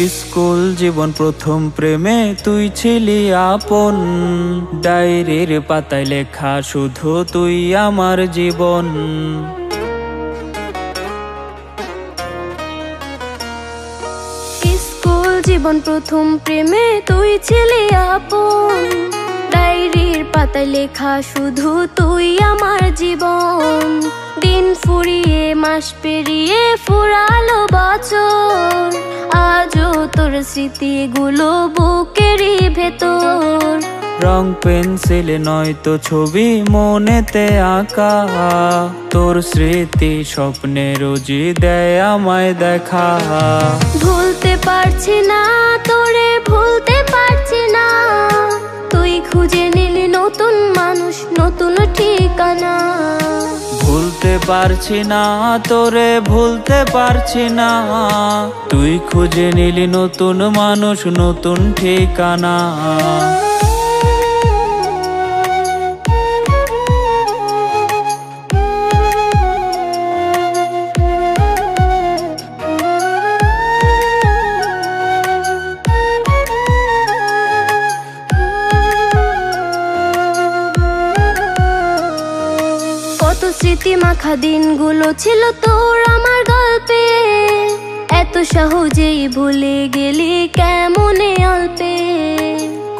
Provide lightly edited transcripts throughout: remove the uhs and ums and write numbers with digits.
School জীবন প্রথম প্রেমে তুই ছিলি আপন, ডায়েরির পাতায় লেখা শুধু তুই আমার জীবন। স্কুল জীবন প্রথম প্রেমে তুই ছিলি আপন, ডায়েরির পাতায় লেখা শুধু তুই আমার জীবন। দিন ফুরিয়ে মাস পেরিয়ে ফুরালো বছর, আজও তোর স্মৃতিগুলো বুকেরই ভেতর। রং পেন্সিলে নয়তো ছবি মনেতে আঁকা, তোর স্মৃতি স্বপ্নে রোজই দেয় আমায় দেখা। ভুলতে পারছি না তোরে, ভুলতে পারছি না, তুই খুঁজে নিলি নতুন মানুষ, নতুন ঠিকানা। ভুলতে পারছি না তোরে, ভুলতে পারছি না, তুই খুঁজে নিলি নতুন মানুষ, নতুন ঠিকানা। কত স্মৃতি মাখা দিনগুলো ছিল তোর আমার গল্পে, এত সহজেই ভুলে গেলি কেমনে অল্পে।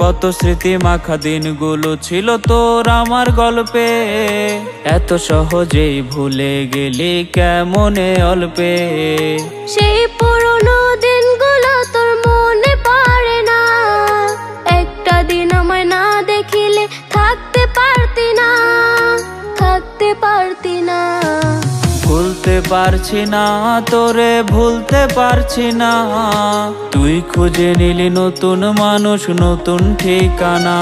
কত স্মৃতি মাখা দিনগুলো ছিল তোর আমার গল্পে, এত সহজেই ভুলে গেলি কেমনে অল্পে। সেই পুরনো দিনগুলো তোর মনে পড়ে না, একটা দিন আমায় না দেখিলে থাকতে পারতি না, থাকতে পারতি না। ভুলতে পারছি না তোরে, ভুলতে পারছি না, তুই খুঁজে নিলি নতুন মানুষ, নতুন ঠিকানা।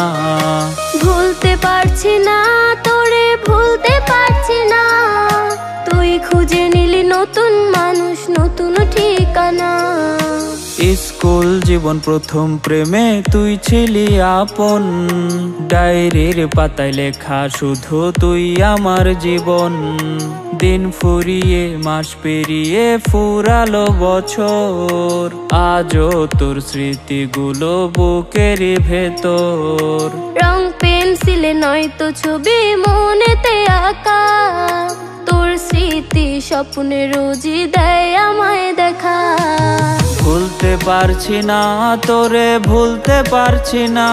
ভুলতে পারছি না তোরে, ভুলতে পারছি না, তুই খুঁজে নিলি নতুন মানুষ, নতুন ঠিকানা। স্কুল জীবন প্রথম প্রেমে তুই ছিলি আপন, ডায়েরির পাতায় লেখা শুধু তুই আমার জীবন। দিন ফুরিয়ে মাস পেরিয়ে ফুরালো বছর, আজও তোর স্মৃতিগুলো বুকেরই ভেতর। রং পেন্সিলে নয়তো ছবি মনেতে আঁকা, তোর স্মৃতি স্বপ্নে রোজই দেয় আমায় দেখা। ভুলতে পারছি না তোরে, ভুলতে পারছি না,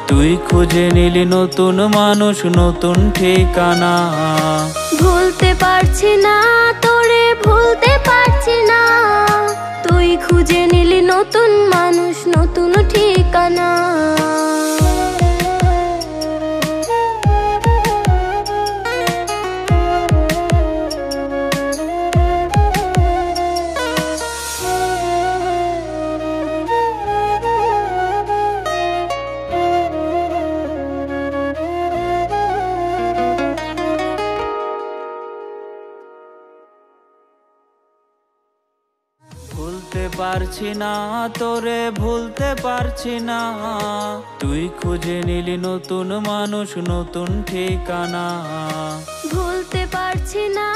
তুই খুঁজে নিলি নতুন মানুষ, নতুন ঠিকানা। ভুলতে পারছি না তোরে, ভুলতে পারছি না, তুই খুঁজে নিলি নতুন মানুষ, নতুন ঠিকানা। ভুলতে পারছি না তোরে, ভুলতে পারছি না, তুই খুঁজে নিলি নতুন মানুষ, নতুন ঠিকানা। ভুলতে পারছি না